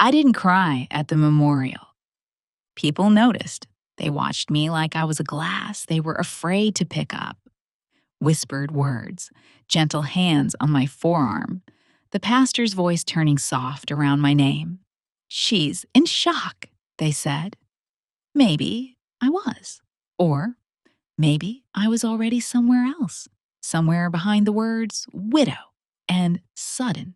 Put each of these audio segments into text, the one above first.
I didn't cry at the memorial. People noticed. They watched me like I was a glass they were afraid to pick up. Whispered words, gentle hands on my forearm, the pastor's voice turning soft around my name. She's in shock, they said. Maybe I was. Or maybe I was already somewhere else, somewhere behind the words widow and sudden,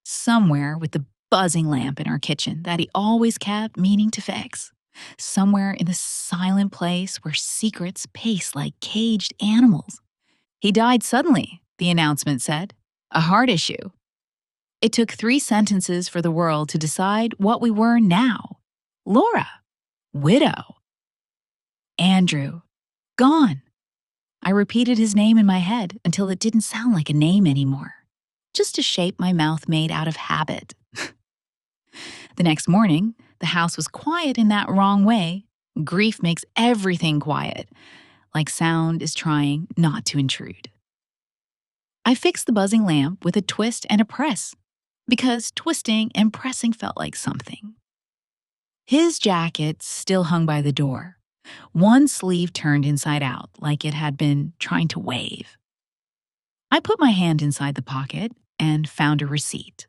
somewhere with the buzzing lamp in our kitchen that he always kept meaning to fix, somewhere in the silent place where secrets pace like caged animals. He died suddenly, the announcement said. A heart issue. It took 3 sentences for the world to decide what we were now. Laura. Widow. Andrew. Gone. I repeated his name in my head until it didn't sound like a name anymore, just a shape my mouth made out of habit. The next morning, the house was quiet in that wrong way. Grief makes everything quiet, like sound is trying not to intrude. I fixed the buzzing lamp with a twist and a press, because twisting and pressing felt like something. His jacket still hung by the door, one sleeve turned inside out like it had been trying to wave. I put my hand inside the pocket and found a receipt.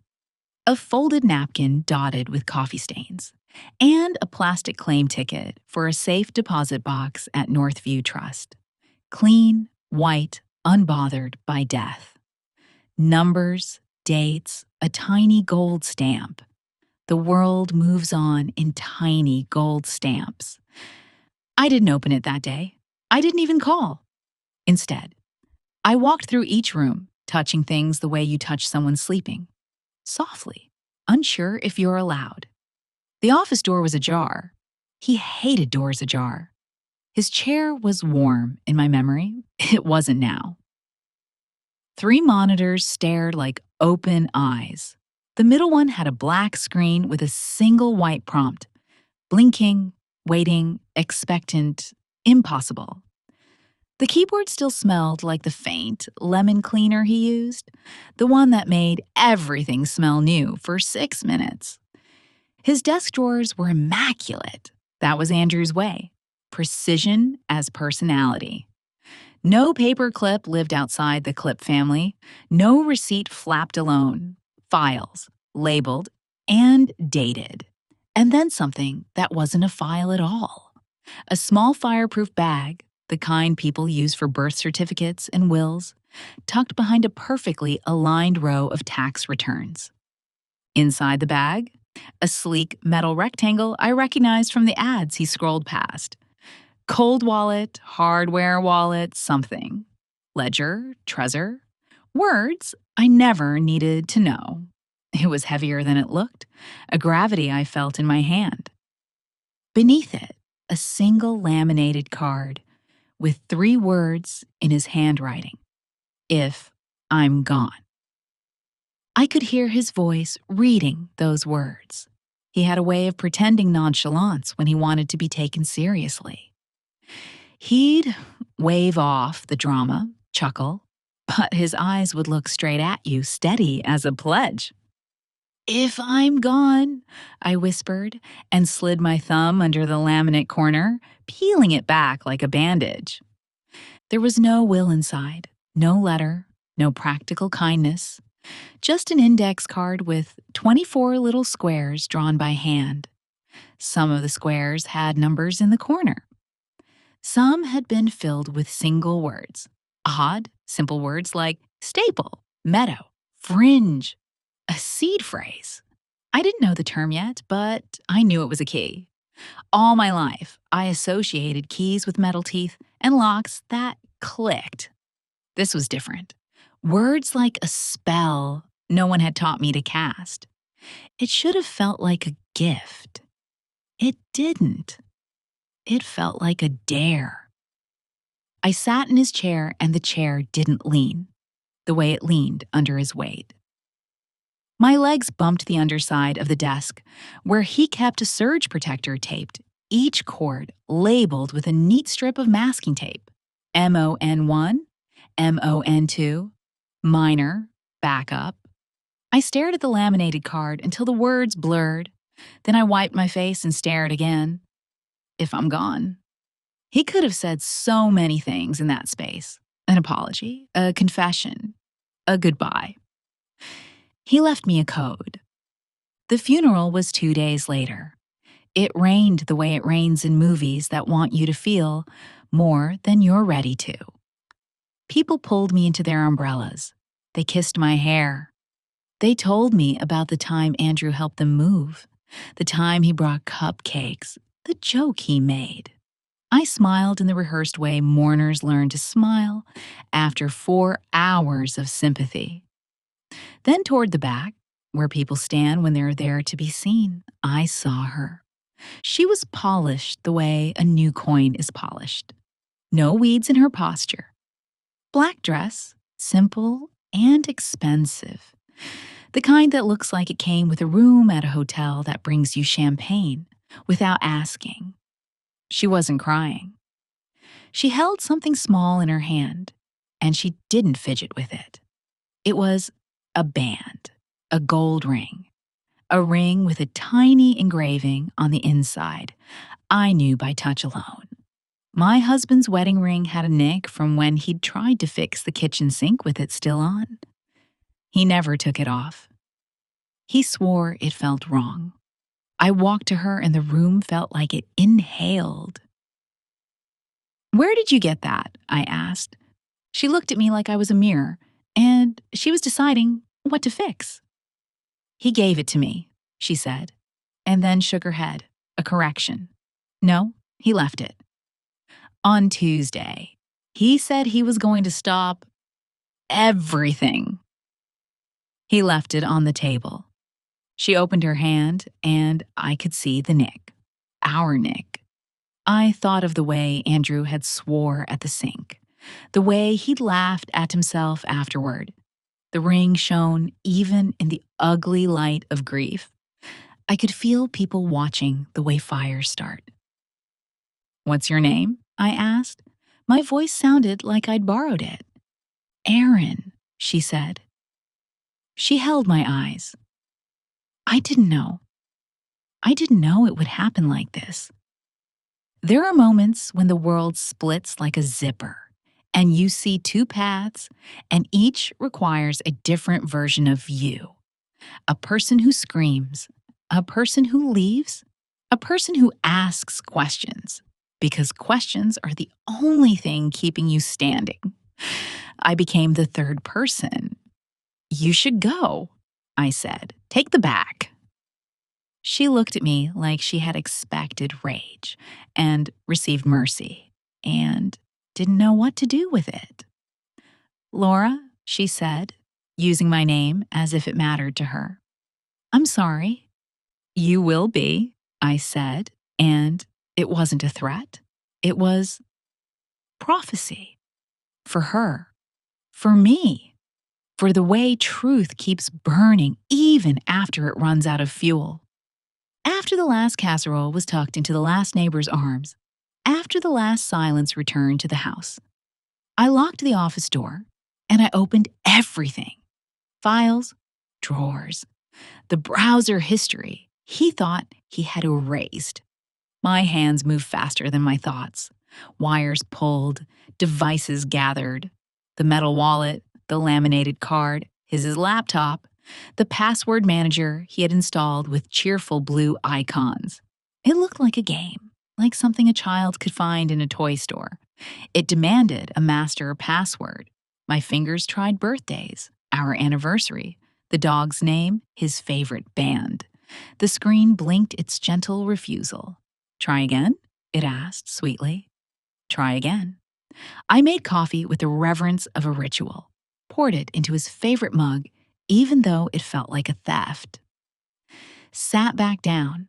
A folded napkin dotted with coffee stains, and a plastic claim ticket for a safe deposit box at Northview Trust. Clean, white, unbothered by death. Numbers, dates, a tiny gold stamp. The world moves on in tiny gold stamps. I didn't open it that day. I didn't even call. Instead, I walked through each room, touching things the way you touch someone sleeping. Softly, unsure if you're allowed. The office door was ajar. He hated doors ajar. His chair was warm in my memory. It wasn't now. 3 monitors stared like open eyes. The middle one had a black screen with a single white prompt. Blinking, waiting, expectant, impossible. The keyboard still smelled like the faint lemon cleaner he used, the one that made everything smell new for 6 minutes. His desk drawers were immaculate. That was Andrew's way. Precision as personality. No paper clip lived outside the clip family. No receipt flapped alone. Files, labeled, and dated. And then something that wasn't a file at all. A small fireproof bag, the kind people use for birth certificates and wills, tucked behind a perfectly aligned row of tax returns. Inside the bag, a sleek metal rectangle I recognized from the ads he scrolled past. Cold wallet, hardware wallet, something. Ledger, Trezor. Words I never needed to know. It was heavier than it looked, a gravity I felt in my hand. Beneath it, a single laminated card with 3 words in his handwriting. If I'm gone. I could hear his voice reading those words. He had a way of pretending nonchalance when he wanted to be taken seriously. He'd wave off the drama, chuckle, but his eyes would look straight at you, steady as a pledge. If I'm gone, I whispered and slid my thumb under the laminate corner, peeling it back like a bandage. There was no will inside, no letter, no practical kindness, just an index card with 24 little squares drawn by hand. Some of the squares had numbers in the corner. Some had been filled with single words, odd, simple words like staple, meadow, fringe, a seed phrase. I didn't know the term yet, but I knew it was a key. All my life, I associated keys with metal teeth and locks that clicked. This was different. Words like a spell no one had taught me to cast. It should have felt like a gift. It didn't. It felt like a dare. I sat in his chair and the chair didn't lean, the way it leaned under his weight. My legs bumped the underside of the desk, where he kept a surge protector taped, each cord labeled with a neat strip of masking tape. MON1, MON2, minor, backup. I stared at the laminated card until the words blurred, Then I wiped my face and stared again. If I'm gone. He could have said so many things in that space. An apology, a confession, a goodbye. He left me a code. The funeral was 2 days later. It rained the way it rains in movies that want you to feel more than you're ready to. People pulled me into their umbrellas. They kissed my hair. They told me about the time Andrew helped them move, the time he brought cupcakes, the joke he made. I smiled in the rehearsed way mourners learn to smile after 4 hours of sympathy. Then toward the back, where people stand when they're there to be seen, I saw her. She was polished the way a new coin is polished. No weeds in her posture. Black dress, simple and expensive. The kind that looks like it came with a room at a hotel that brings you champagne without asking. She wasn't crying. She held something small in her hand, and she didn't fidget with it. It was a band, a gold ring, a ring with a tiny engraving on the inside. I knew by touch alone. My husband's wedding ring had a nick from when he'd tried to fix the kitchen sink with it still on. He never took it off. He swore it felt wrong. I walked to her and the room felt like it inhaled. "Where did you get that?" I asked. She looked at me like I was a mirror, and she was deciding what to fix. "He gave it to me," she said, and then shook her head, a correction. "No, he left it. On Tuesday. He said he was going to stop everything." He left it on the table. She opened her hand, and I could see the nick. Our nick. I thought of the way Andrew had swore at the sink, the way he'd laughed at himself afterward. The ring shone even in the ugly light of grief. I could feel people watching the way fires start. "What's your name?" I asked. My voice sounded like I'd borrowed it. "Aaron," she said. She held my eyes. I didn't know. I didn't know it would happen like this. There are moments when the world splits like a zipper, and you see two paths, and each requires a different version of you. A person who screams, a person who leaves, a person who asks questions, because questions are the only thing keeping you standing. I became the third person. "You should go," I said. "Take the bag." She looked at me like she had expected rage and received mercy and didn't know what to do with it. "Laura," she said, using my name as if it mattered to her. "I'm sorry." "You will be," I said, and it wasn't a threat. It was prophecy. For her. For me. For the way truth keeps burning even after it runs out of fuel. After the last casserole was tucked into the last neighbor's arms, after the last silence returned to the house, I locked the office door and I opened everything. Files, drawers, the browser history he thought he had erased. My hands moved faster than my thoughts. Wires pulled, devices gathered. The metal wallet, the laminated card, his laptop, the password manager he had installed with cheerful blue icons. It looked like a game, like something a child could find in a toy store. It demanded a master password. My fingers tried birthdays, our anniversary, the dog's name, his favorite band. The screen blinked its gentle refusal. "Try again?" it asked sweetly. Try again. I made coffee with the reverence of a ritual, poured it into his favorite mug, even though it felt like a theft. Sat back down,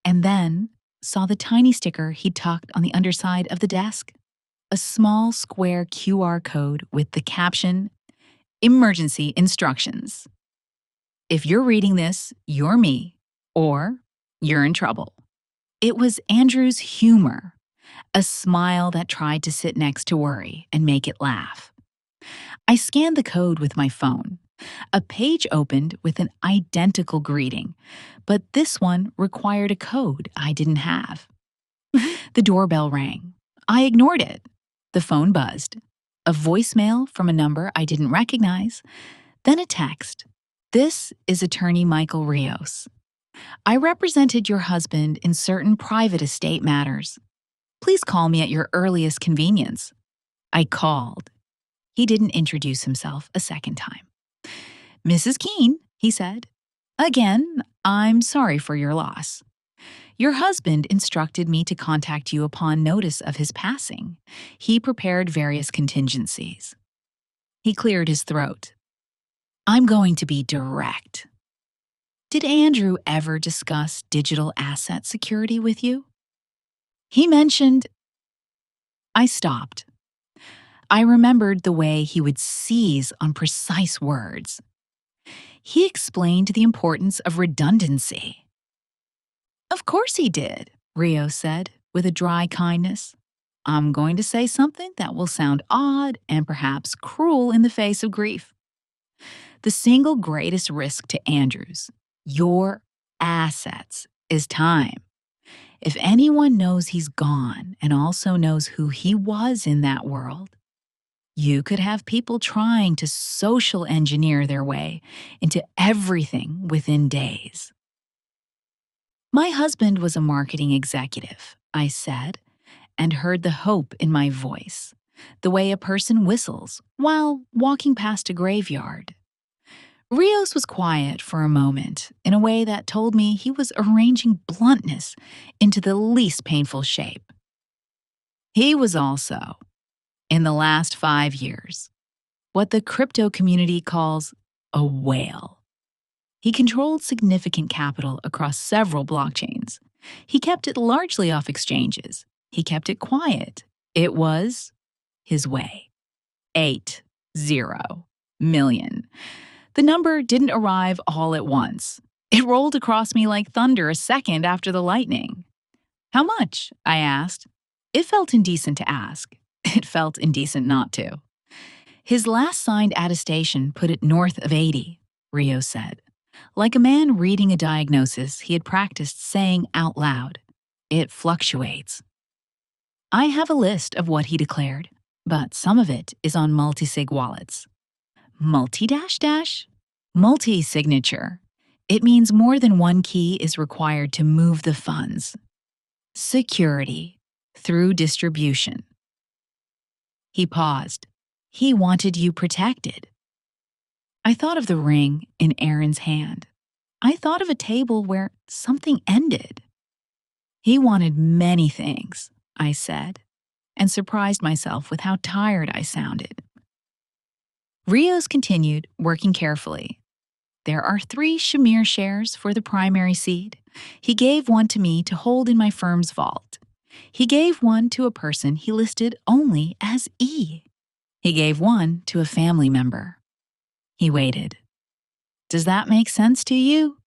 and then saw the tiny sticker he tucked on the underside of the desk. A small square QR code with the caption, "Emergency Instructions. If you're reading this, you're me, or you're in trouble." It was Andrew's humor, a smile that tried to sit next to worry and make it laugh. I scanned the code with my phone. A page opened with an identical greeting, but this one required a code I didn't have. The doorbell rang. I ignored it. The phone buzzed. A voicemail from a number I didn't recognize, then a text. This is attorney Michael Rios. I represented your husband in certain private estate matters. Please call me at your earliest convenience. I called. He didn't introduce himself a second time. Mrs. Keene, he said. Again, I'm sorry for your loss. Your husband instructed me to contact you upon notice of his passing. He prepared various contingencies. He cleared his throat. I'm going to be direct. Did Andrew ever discuss digital asset security with you? He mentioned. I stopped. I remembered the way he would seize on precise words. He explained the importance of redundancy. Of course he did, Rio said with a dry kindness. I'm going to say something that will sound odd and perhaps cruel in the face of grief. The single greatest risk to Andrews, your assets, is time. If anyone knows he's gone and also knows who he was in that world, you could have people trying to social engineer their way into everything within days. My husband was a marketing executive, I said, and heard the hope in my voice, the way a person whistles while walking past a graveyard. Rios was quiet for a moment in a way that told me he was arranging bluntness into the least painful shape. He was also, in the last 5 years, what the crypto community calls a whale. He controlled significant capital across several blockchains. He kept it largely off exchanges. He kept it quiet. It was his way. 80 million. The number didn't arrive all at once. It rolled across me like thunder a second after the lightning. How much? I asked. It felt indecent to ask. It felt indecent not to. His last signed attestation put it north of 80, Rio said. Like a man reading a diagnosis he had practiced saying out loud. It fluctuates. I have a list of what he declared, but some of it is on multisig wallets. Multi-dash? Multi-signature. It means more than one key is required to move the funds. Security. Through distribution. He paused. He wanted you protected. I thought of the ring in Aaron's hand. I thought of a table where something ended. He wanted many things, I said, and surprised myself with how tired I sounded. Rios continued, working carefully. There are 3 Shamir shares for the primary seed. He gave one to me to hold in my firm's vault. He gave one to a person he listed only as E. He gave one to a family member. He waited. Does that make sense to you?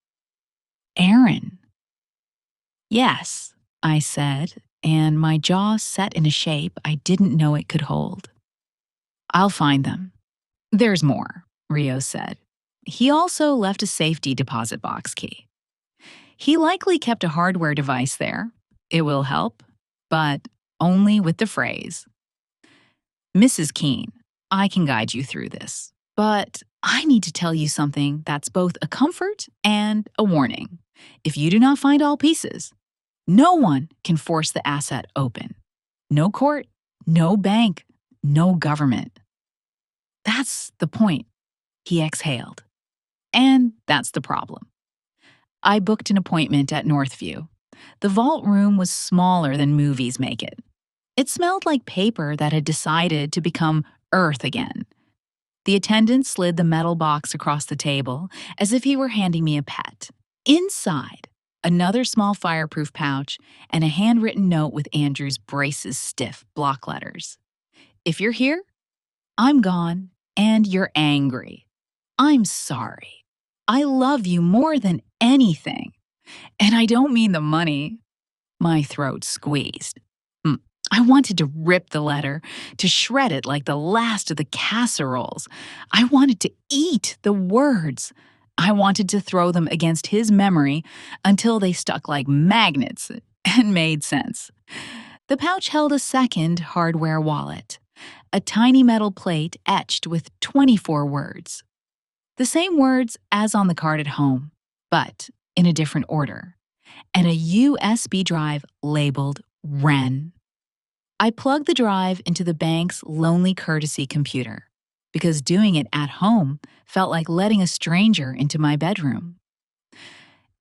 Aaron. Yes, I said, and my jaw set in a shape I didn't know it could hold. I'll find them. There's more, Rio said. He also left a safety deposit box key. He likely kept a hardware device there. It will help, but only with the phrase. Mrs. Keene, I can guide you through this, but I need to tell you something that's both a comfort and a warning. If you do not find all pieces, no one can force the asset open. No court, no bank, no government. That's the point, he exhaled. And that's the problem. I booked an appointment at Northview. The vault room was smaller than movies make it. It smelled like paper that had decided to become earth again. The attendant slid the metal box across the table as if he were handing me a pet. Inside, another small fireproof pouch and a handwritten note with Andrew's braces stiff block letters. If you're here, I'm gone and you're angry. I'm sorry. I love you more than anything. And I don't mean the money. My throat squeezed. I wanted to rip the letter, to shred it like the last of the casseroles. I wanted to eat the words. I wanted to throw them against his memory until they stuck like magnets and made sense. The pouch held a second hardware wallet, a tiny metal plate etched with 24 words. The same words as on the card at home, but in a different order, and a USB drive labeled Wren. I plugged the drive into the bank's lonely courtesy computer because doing it at home felt like letting a stranger into my bedroom.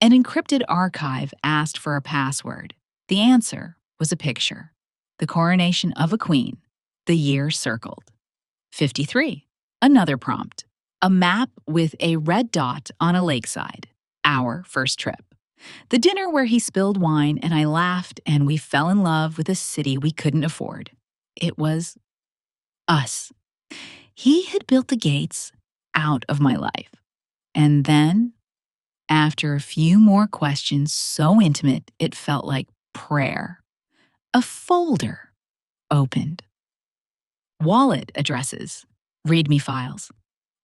An encrypted archive asked for a password. The answer was a picture. The coronation of a queen. The year circled. 53. Another prompt. A map with a red dot on a lakeside. Our first trip. The dinner where he spilled wine and I laughed and we fell in love with a city we couldn't afford. It was us. He had built the gates out of my life. And then, after a few more questions so intimate it felt like prayer, a folder opened. Wallet addresses, README files,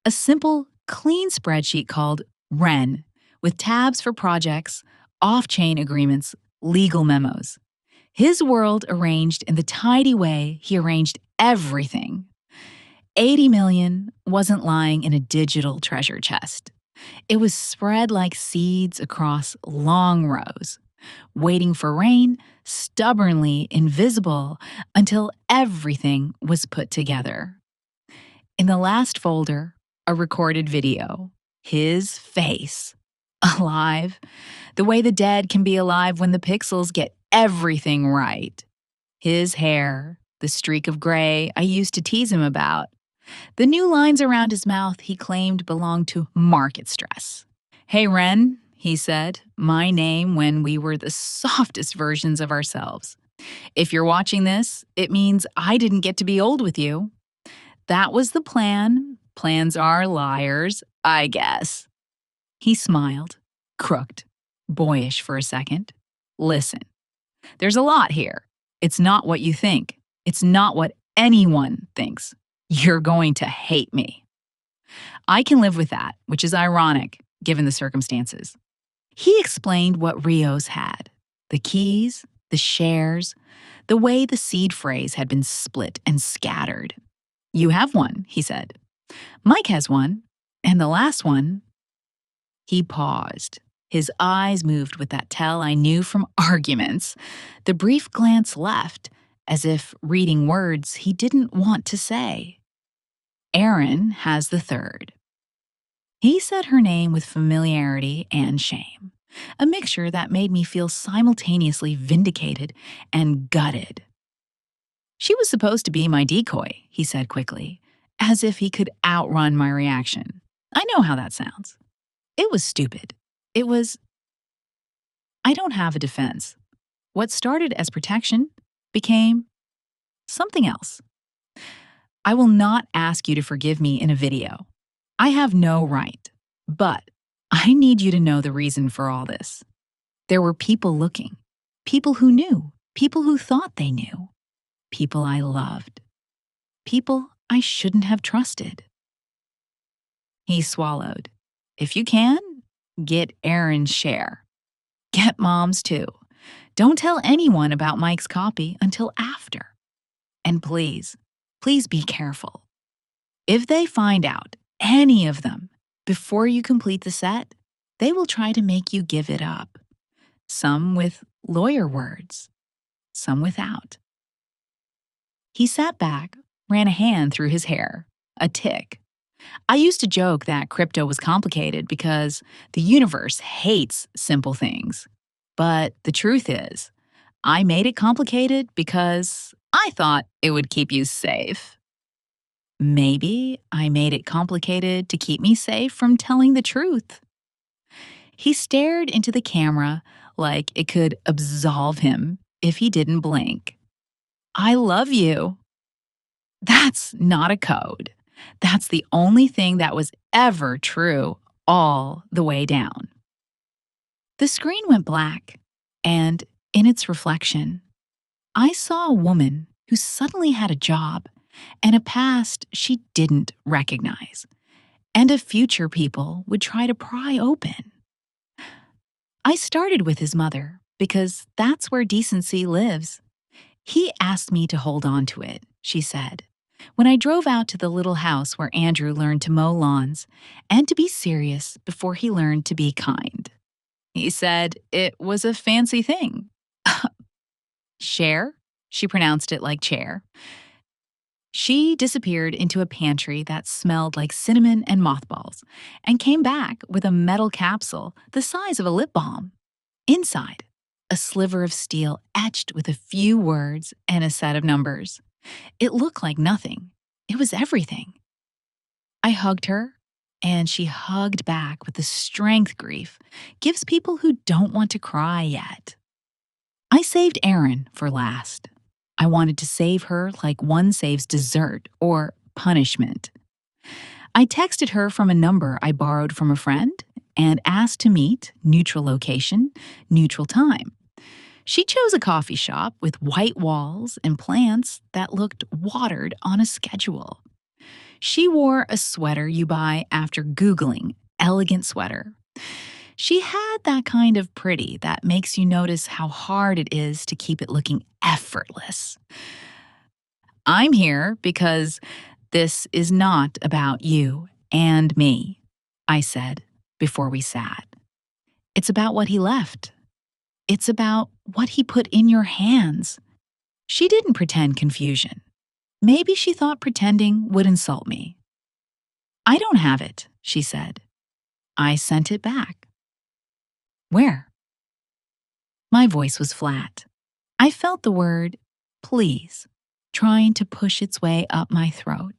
a simple, clean spreadsheet called Wren with tabs for projects, off-chain agreements, legal memos. His world arranged in the tidy way he arranged everything. 80 million wasn't lying in a digital treasure chest. It was spread like seeds across long rows, waiting for rain, stubbornly invisible until everything was put together. In the last folder, a recorded video. His face. Alive. The way the dead can be alive when the pixels get everything right. His hair. The streak of gray I used to tease him about. The new lines around his mouth he claimed belonged to market stress. Hey, Wren, he said, my name when we were the softest versions of ourselves. If you're watching this, it means I didn't get to be old with you. That was the plan. Plans are liars, I guess. He smiled, crooked, boyish for a second. Listen, there's a lot here. It's not what you think. It's not what anyone thinks. You're going to hate me. I can live with that, which is ironic, given the circumstances. He explained what Rios had. The keys, the shares, the way the seed phrase had been split and scattered. You have one, he said. Mike has one. And the last one. He paused. His eyes moved with that tell I knew from arguments. The brief glance left, as if reading words he didn't want to say. Aaron has the third. He said her name with familiarity and shame, a mixture that made me feel simultaneously vindicated and gutted. She was supposed to be my decoy, he said quickly, as if he could outrun my reaction. I know how that sounds. It was stupid. It was... I don't have a defense. What started as protection became something else. I will not ask you to forgive me in a video. I have no right. But I need you to know the reason for all this. There were people looking. People who knew. People who thought they knew. People I loved. People I shouldn't have trusted. He swallowed. If you can, get Aaron's share. Get Mom's too. Don't tell anyone about Mike's copy until after. And please, please be careful. If they find out, any of them, before you complete the set, they will try to make you give it up. Some with lawyer words, some without. He sat back, ran a hand through his hair, a tick. I used to joke that crypto was complicated because the universe hates simple things. But the truth is, I made it complicated because I thought it would keep you safe. Maybe I made it complicated to keep me safe from telling the truth. He stared into the camera like it could absolve him if he didn't blink. I love you. That's not a code. That's the only thing that was ever true all the way down. The screen went black, and in its reflection, I saw a woman who suddenly had a job and a past she didn't recognize, and a future people would try to pry open. I started with his mother because that's where decency lives. He asked me to hold on to it, she said, when I drove out to the little house where Andrew learned to mow lawns and to be serious before he learned to be kind. He said it was a fancy thing. Share? She pronounced it like chair. She disappeared into a pantry that smelled like cinnamon and mothballs and came back with a metal capsule the size of a lip balm. Inside, a sliver of steel etched with a few words and a set of numbers. It looked like nothing. It was everything. I hugged her, and she hugged back with the strength grief gives people who don't want to cry yet. I saved Erin for last. I wanted to save her like one saves dessert or punishment. I texted her from a number I borrowed from a friend and asked to meet, neutral location, neutral time. She chose a coffee shop with white walls and plants that looked watered on a schedule. She wore a sweater you buy after Googling elegant sweater. She had that kind of pretty that makes you notice how hard it is to keep it looking effortless. I'm here because this is not about you and me, I said before we sat. It's about what he left. It's about what he put in your hands. She didn't pretend confusion. Maybe she thought pretending would insult me. I don't have it, she said. I sent it back. Where? My voice was flat. I felt the word, please, trying to push its way up my throat.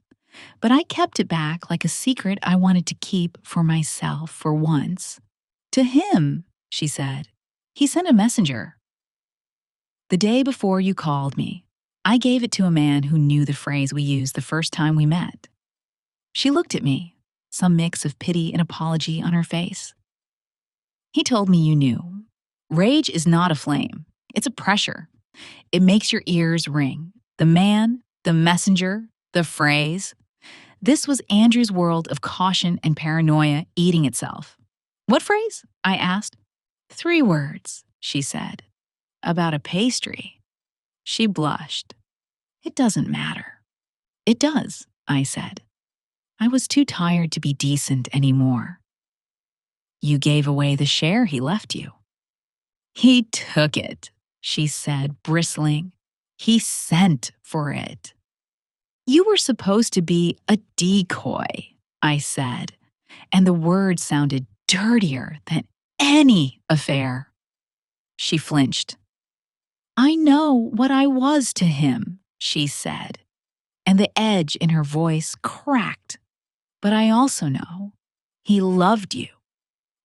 But I kept it back like a secret I wanted to keep for myself for once. To him, she said. He sent a messenger. The day before you called me, I gave it to a man who knew the phrase we used the first time we met. She looked at me, some mix of pity and apology on her face. He told me you knew. Rage is not a flame. It's a pressure. It makes your ears ring. The man, the messenger, the phrase. This was Andrew's world of caution and paranoia eating itself. What phrase? I asked. 3 words, she said. About a pastry. She blushed. It doesn't matter. It does, I said. I was too tired to be decent anymore. You gave away the share he left you. He took it, she said, bristling. He sent for it. You were supposed to be a decoy, I said, and the word sounded dirtier than any affair. She flinched. I know what I was to him, she said, and the edge in her voice cracked. But I also know he loved you.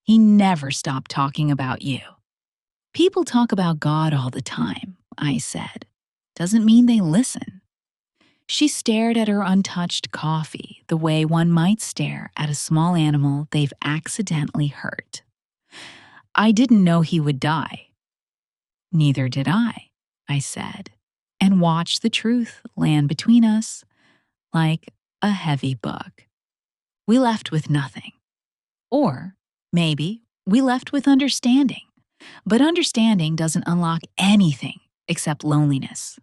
He never stopped talking about you. People talk about God all the time, I said. Doesn't mean they listen. She stared at her untouched coffee the way one might stare at a small animal they've accidentally hurt. I didn't know he would die. Neither did I said, and watched the truth land between us like a heavy book. We left with nothing. Or maybe we left with understanding. But understanding doesn't unlock anything except loneliness.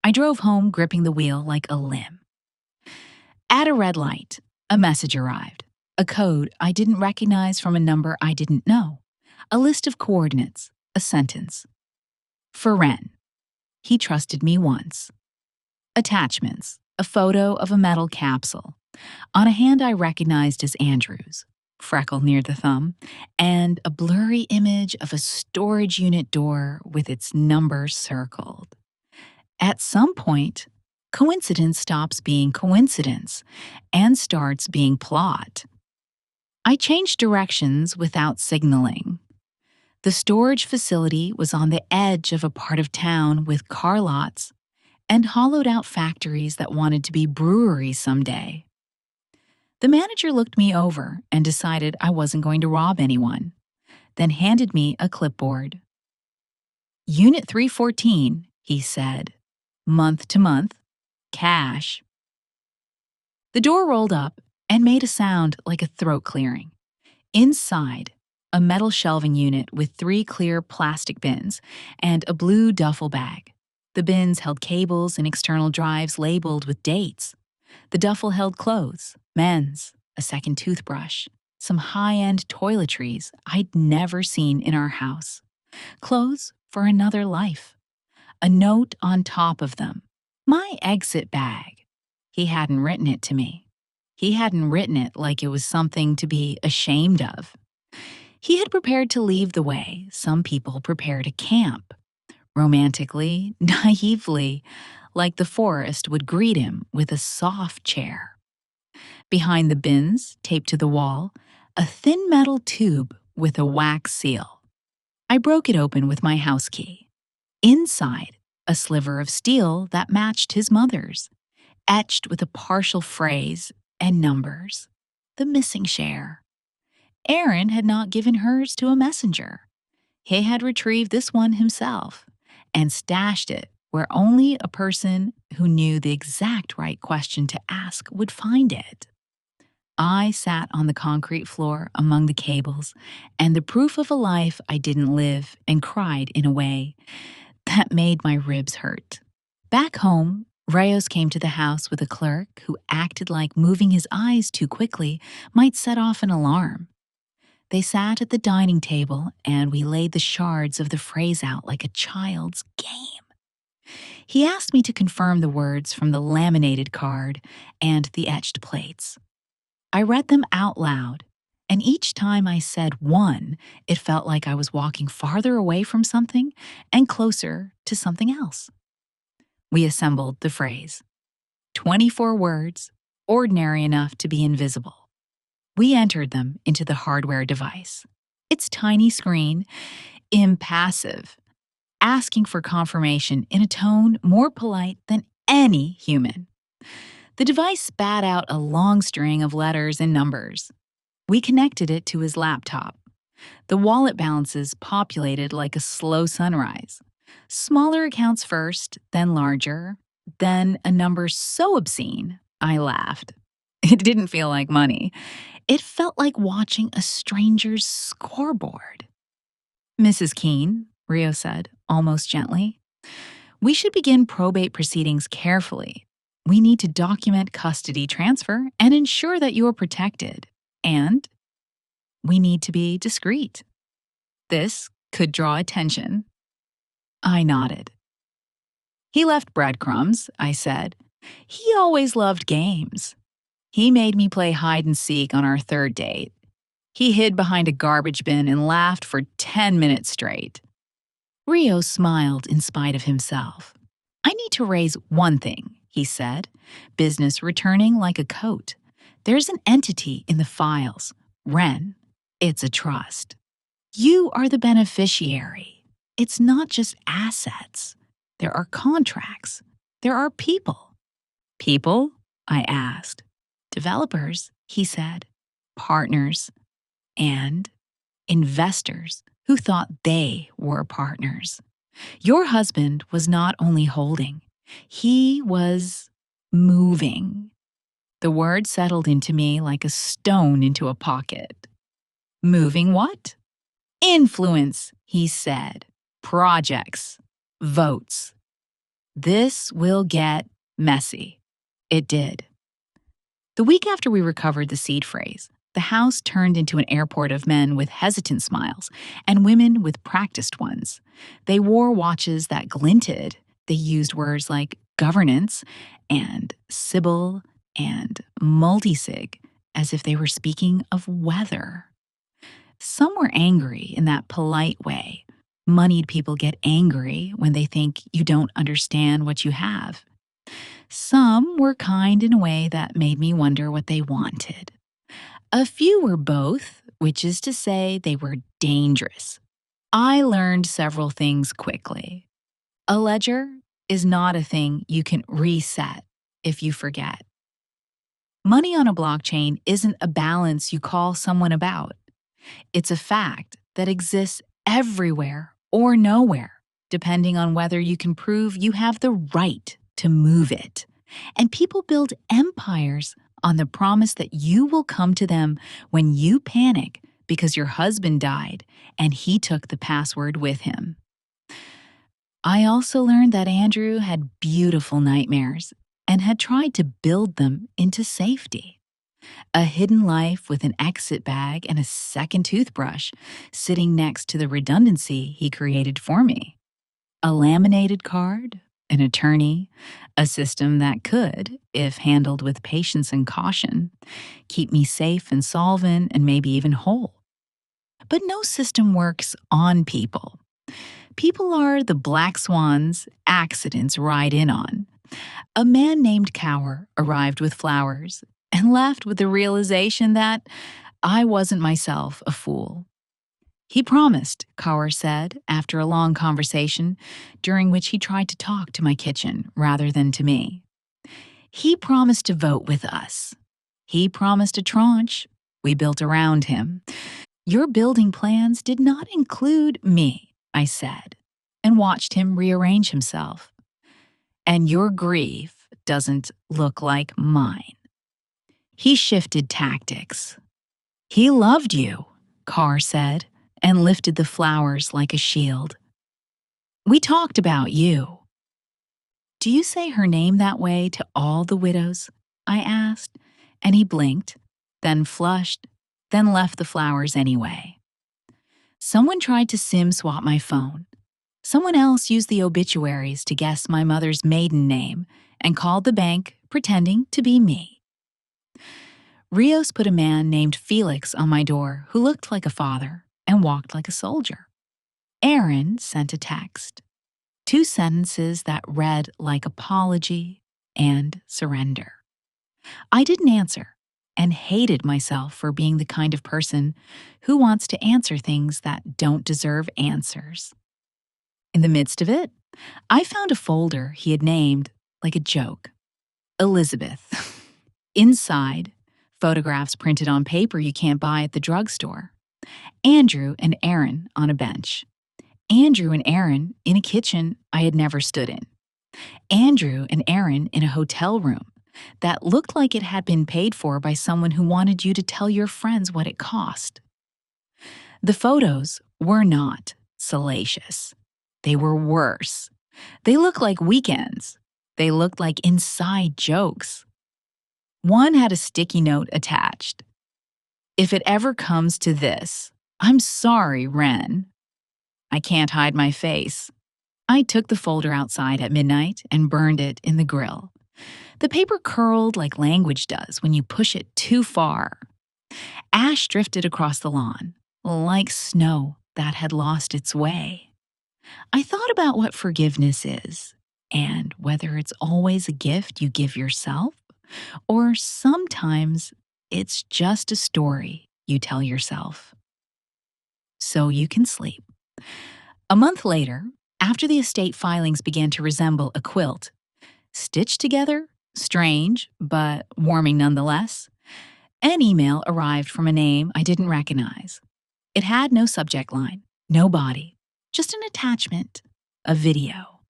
I drove home gripping the wheel like a limb. At a red light, a message arrived. A code I didn't recognize from a number I didn't know. A list of coordinates, a sentence. For Ren. He trusted me once. Attachments, a photo of a metal capsule. On a hand I recognized as Andrew's, freckle near the thumb, and a blurry image of a storage unit door with its number circled. At some point, coincidence stops being coincidence and starts being plot. I changed directions without signaling. The storage facility was on the edge of a part of town with car lots and hollowed-out factories that wanted to be breweries someday. The manager looked me over and decided I wasn't going to rob anyone, then handed me a clipboard. Unit 314, he said. Month to month, cash. The door rolled up and made a sound like a throat clearing. Inside, a metal shelving unit with 3 clear plastic bins and a blue duffel bag. The bins held cables and external drives labeled with dates. The duffel held clothes, men's, a second toothbrush, some high-end toiletries I'd never seen in our house. Clothes for another life. A note on top of them. My exit bag. He hadn't written it to me. He hadn't written it like it was something to be ashamed of. He had prepared to leave the way some people prepare to camp. Romantically, naively, like the forest would greet him with a soft chair. Behind the bins, taped to the wall, a thin metal tube with a wax seal. I broke it open with my house key. Inside, a sliver of steel that matched his mother's, etched with a partial phrase and numbers. The missing share. Aaron had not given hers to a messenger. He had retrieved this one himself and stashed it where only a person who knew the exact right question to ask would find it. I sat on the concrete floor among the cables and the proof of a life I didn't live and cried in a way that made my ribs hurt. Back home, Rayos came to the house with a clerk who acted like moving his eyes too quickly might set off an alarm. They sat at the dining table and we laid the shards of the phrase out like a child's game. He asked me to confirm the words from the laminated card and the etched plates. I read them out loud, and each time I said one, it felt like I was walking farther away from something and closer to something else. We assembled the phrase. 24 words, ordinary enough to be invisible. We entered them into the hardware device. Its tiny screen, impassive, asking for confirmation in a tone more polite than any human. The device spat out a long string of letters and numbers. We connected it to his laptop. The wallet balances populated like a slow sunrise. Smaller accounts first, then larger, then a number so obscene, I laughed. It didn't feel like money. It felt like watching a stranger's scoreboard. Mrs. Keene, Rio said, almost gently, we should begin probate proceedings carefully. We need to document custody transfer and ensure that you are protected. And we need to be discreet. This could draw attention. I nodded. He left breadcrumbs, I said. He always loved games. He made me play hide and seek on our third date. He hid behind a garbage bin and laughed for 10 minutes straight. Rio smiled in spite of himself. I need to raise one thing, he said, business returning like a coat. There's an entity in the files, Ren. It's a trust. You are the beneficiary. It's not just assets. There are contracts. There are people. People? I asked. Developers, he said. Partners. And investors who thought they were partners. Your husband was not only holding, he was moving. The word settled into me like a stone into a pocket. Moving what? Influence, he said. Projects. Votes. This will get messy. It did. The week after we recovered the seed phrase, the house turned into an airport of men with hesitant smiles and women with practiced ones. They wore watches that glinted. They used words like governance and Sybil and multisig as if they were speaking of weather. Some were angry in that polite way. Moneyed people get angry when they think you don't understand what you have. Some were kind in a way that made me wonder what they wanted. A few were both, which is to say they were dangerous. I learned several things quickly. A ledger is not a thing you can reset if you forget. Money on a blockchain isn't a balance you call someone about. It's a fact that exists everywhere or nowhere. depending on whether you can prove you have the right to move it. And people build empires on the promise that you will come to them when you panic because your husband died and he took the password with him. I also learned that Andrew had beautiful nightmares and had tried to build them into safety. A hidden life with an exit bag and a second toothbrush sitting next to the redundancy he created for me. A laminated card, an attorney, a system that could, if handled with patience and caution, keep me safe and solvent and maybe even whole. But no system works on people. People are the black swans accidents ride in on. A man named Cower arrived with flowers and left with the realization that I wasn't myself a fool. He promised, Cower said, after a long conversation, during which he tried to talk to my kitchen rather than to me. He promised to vote with us. He promised a tranche. We built around him. Your building plans did not include me, I said, and watched him rearrange himself. And your grief doesn't look like mine. He shifted tactics. He loved you, Carr said, and lifted the flowers like a shield. We talked about you. Do you say her name that way to all the widows? I asked, and he blinked, then flushed, then left the flowers anyway. Someone tried to SIM swap my phone. Someone else used the obituaries to guess my mother's maiden name and called the bank pretending to be me. Rios put a man named Felix on my door who looked like a father and walked like a soldier. Aaron sent a text. 2 sentences that read like apology and surrender. I didn't answer and hated myself for being the kind of person who wants to answer things that don't deserve answers. In the midst of it, I found a folder he had named, like a joke, Elizabeth. Inside, photographs printed on paper you can't buy at the drugstore. Andrew and Aaron on a bench. Andrew and Aaron in a kitchen I had never stood in. Andrew and Aaron in a hotel room that looked like it had been paid for by someone who wanted you to tell your friends what it cost. The photos were not salacious. They were worse. They looked like weekends. They looked like inside jokes. One had a sticky note attached. If it ever comes to this, I'm sorry, Ren. I can't hide my face. I took the folder outside at midnight and burned it in the grill. The paper curled like language does when you push it too far. Ash drifted across the lawn, like snow that had lost its way. I thought about what forgiveness is, and whether it's always a gift you give yourself, or sometimes it's just a story you tell yourself. So you can sleep. A month later, after the estate filings began to resemble a quilt, stitched together, strange, but warming nonetheless, an email arrived from a name I didn't recognize. It had no subject line, no body, just an attachment, a video.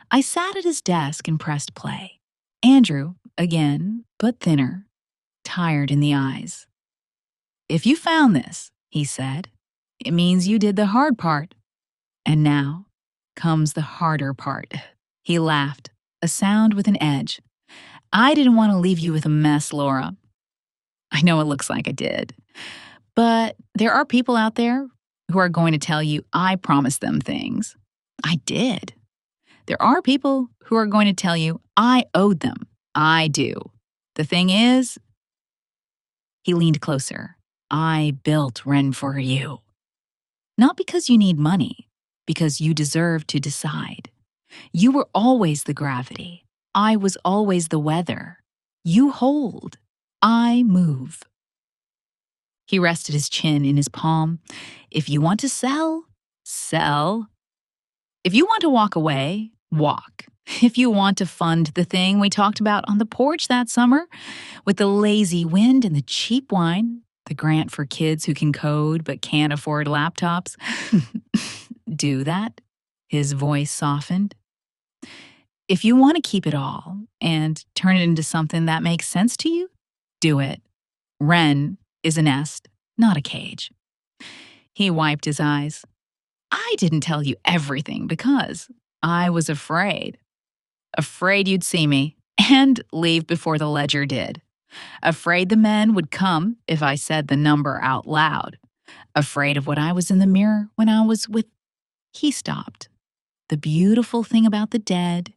I sat at his desk and pressed play. Andrew, again, but thinner, tired in the eyes. If you found this, he said, it means you did the hard part. And now comes the harder part. He laughed, a sound with an edge. I didn't want to leave you with a mess, Laura. I know it looks like I did. But there are people out there who are going to tell you I promised them things. I did. There are people who are going to tell you I owed them. I do. The thing is, he leaned closer. I built Ren for you. Not because you need money, because you deserve to decide. You were always the gravity. I was always the weather. You hold. I move. He rested his chin in his palm. If you want to sell, sell. If you want to walk away, walk. If you want to fund the thing we talked about on the porch that summer, with the lazy wind and the cheap wine, the grant for kids who can code but can't afford laptops, do that. His voice softened. If you want to keep it all and turn it into something that makes sense to you, do it. Wren is a nest, not a cage. He wiped his eyes. I didn't tell you everything because I was afraid. Afraid you'd see me and leave before the ledger did. Afraid the men would come if I said the number out loud. Afraid of what I was in the mirror when I was with. He stopped. The beautiful thing about the dead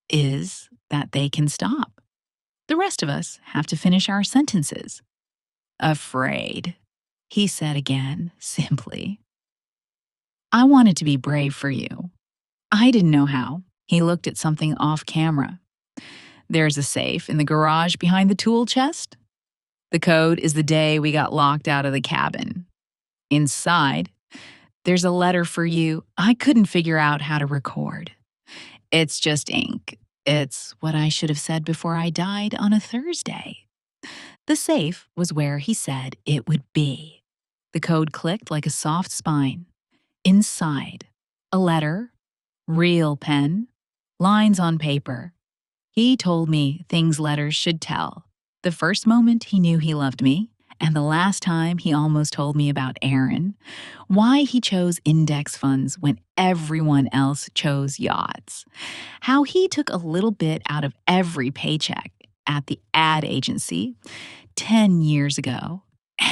is that they can stop. The rest of us have to finish our sentences. Afraid, he said again, simply. I wanted to be brave for you. I didn't know how. He looked at something off camera. There's a safe in the garage behind the tool chest. The code is the day we got locked out of the cabin. Inside, there's a letter for you I couldn't figure out how to record. It's just ink. It's what I should have said before I died on a Thursday. The safe was where he said it would be. The code clicked like a soft spine. Inside, a letter, real pen, lines on paper. He told me things letters should tell. The first moment he knew he loved me, and the last time he almost told me about Aaron, why he chose index funds when everyone else chose yachts, how he took a little bit out of every paycheck at the ad agency 10 years ago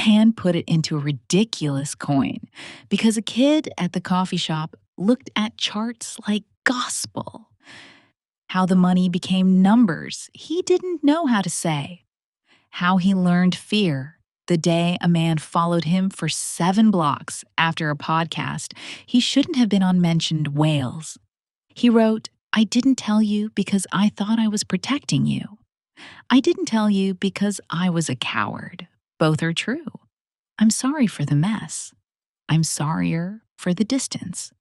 and put it into a ridiculous coin because a kid at the coffee shop looked at charts like gospel. How the money became numbers he didn't know how to say. How he learned fear the day a man followed him for 7 blocks after a podcast he shouldn't have been on mentioned whales. He wrote, I didn't tell you because I thought I was protecting you. I didn't tell you because I was a coward. Both are true. I'm sorry for the mess. I'm sorrier for the distance.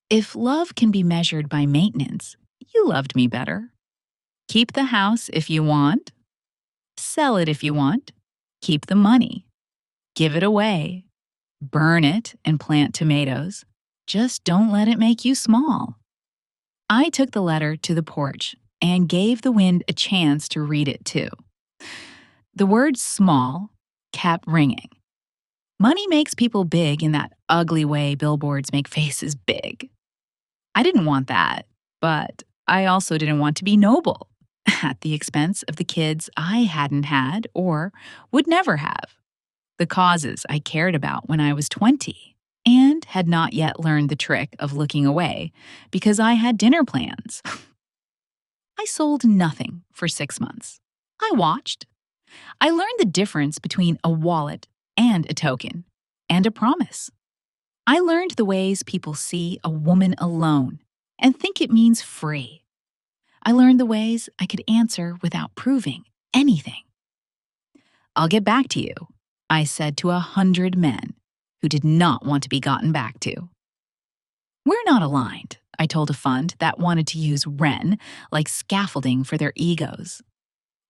If love can be measured by maintenance, you loved me better. Keep the house if you want. Sell it if you want. Keep the money. Give it away. Burn it and plant tomatoes. Just don't let it make you small. I took the letter to the porch and gave the wind a chance to read it too. The word small kept ringing. Money makes people big in that ugly way billboards make faces big. I didn't want that, but I also didn't want to be noble at the expense of the kids I hadn't had or would never have, the causes I cared about when I was 20 and had not yet learned the trick of looking away because I had dinner plans. I sold nothing for 6 months. I watched. I learned the difference between a wallet and a token and a promise. I learned the ways people see a woman alone and think it means free. I learned the ways I could answer without proving anything. I'll get back to you, I said to 100 men who did not want to be gotten back to. We're not aligned, I told a fund that wanted to use Wren like scaffolding for their egos.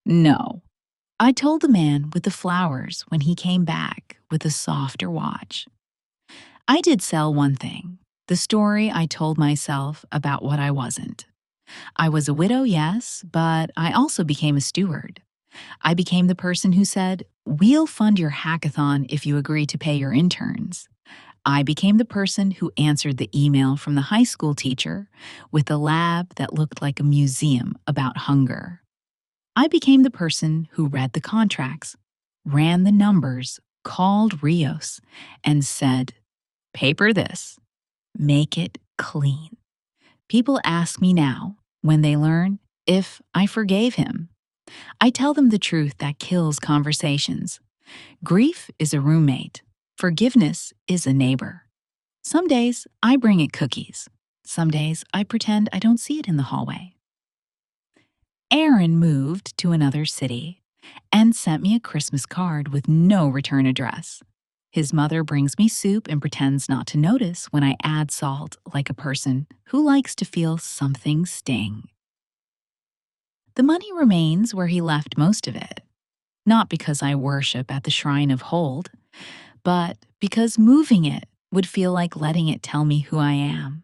No, I told the man with the flowers when he came back with a softer watch. I did sell one thing, the story I told myself about what I wasn't. I was a widow, yes, but I also became a steward. I became the person who said, we'll fund your hackathon if you agree to pay your interns. I became the person who answered the email from the high school teacher with the lab that looked like a museum about hunger. I became the person who read the contracts, ran the numbers, called Rios, and said, paper this, make it clean. People ask me now, when they learn, if I forgave him. I tell them the truth that kills conversations. Grief is a roommate. Forgiveness is a neighbor. Some days I bring it cookies. Some days I pretend I don't see it in the hallway. Aaron moved to another city and sent me a Christmas card with no return address. His mother brings me soup and pretends not to notice when I add salt like a person who likes to feel something sting. The money remains where he left most of it, not because I worship at the shrine of hold, but because moving it would feel like letting it tell me who I am.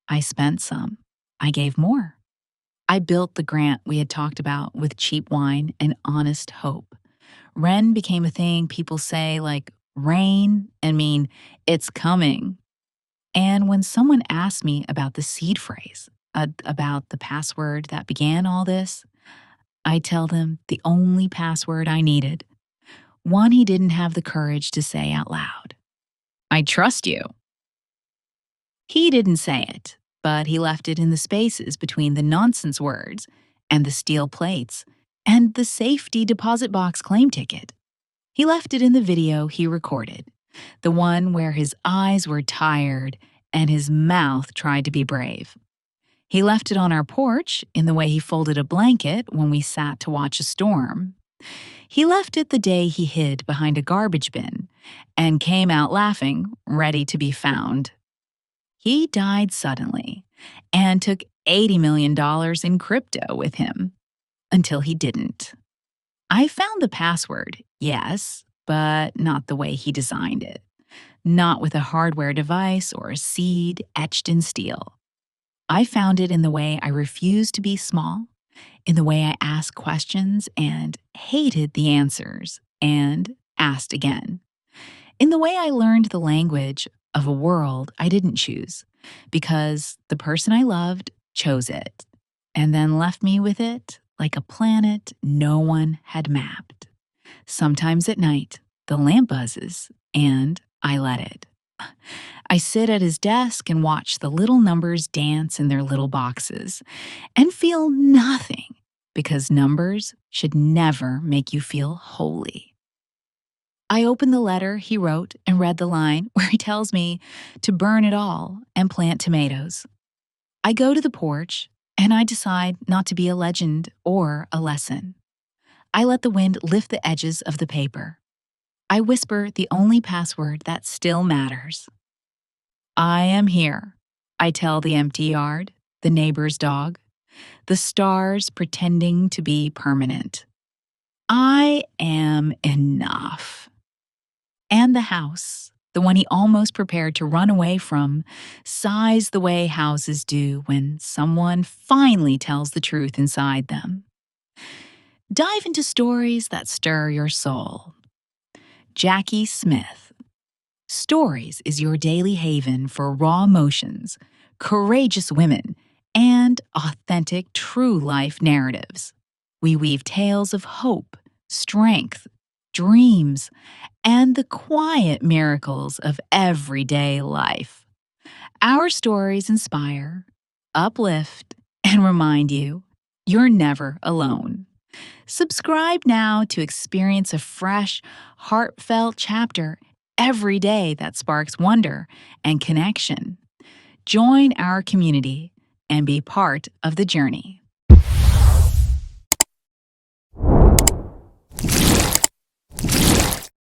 I spent some. I gave more. I built the grant we had talked about with cheap wine and honest hope. Ren became a thing people say like rain and mean it's coming. And when someone asked me about the seed phrase, about the password that began all this, I tell them the only password I needed, one he didn't have the courage to say out loud. I trust you. He didn't say it, but he left it in the spaces between the nonsense words and the steel plates and the safety deposit box claim ticket. He left it in the video he recorded, the one where his eyes were tired and his mouth tried to be brave. He left it on our porch in the way he folded a blanket when we sat to watch a storm. He left it the day he hid behind a garbage bin and came out laughing, ready to be found. He died suddenly and took $80 million in crypto with him until he didn't. I found the password, yes, but not the way he designed it. Not with a hardware device or a seed etched in steel. I found it in the way I refused to be small, in the way I asked questions and hated the answers and asked again, in the way I learned the language of a world I didn't choose because the person I loved chose it and then left me with it like a planet no one had mapped. Sometimes at night, the lamp buzzes and I let it. I sit at his desk and watch the little numbers dance in their little boxes and feel nothing because numbers should never make you feel holy. I open the letter he wrote and read the line where he tells me to burn it all and plant tomatoes. I go to the porch and I decide not to be a legend or a lesson. I let the wind lift the edges of the paper. I whisper the only password that still matters. I am here, I tell the empty yard, the neighbor's dog, the stars pretending to be permanent. I am enough. And the house, the one he almost prepared to run away from, sighs the way houses do when someone finally tells the truth inside them. Dive into stories that stir your soul. Jackie Smith. Stories is your daily haven for raw emotions, courageous women, and authentic true life narratives. We weave tales of hope, strength, dreams, and the quiet miracles of everyday life. Our stories inspire, uplift, and remind you you're never alone. Subscribe now to experience a fresh, heartfelt chapter every day that sparks wonder and connection. Join our community and be part of the journey.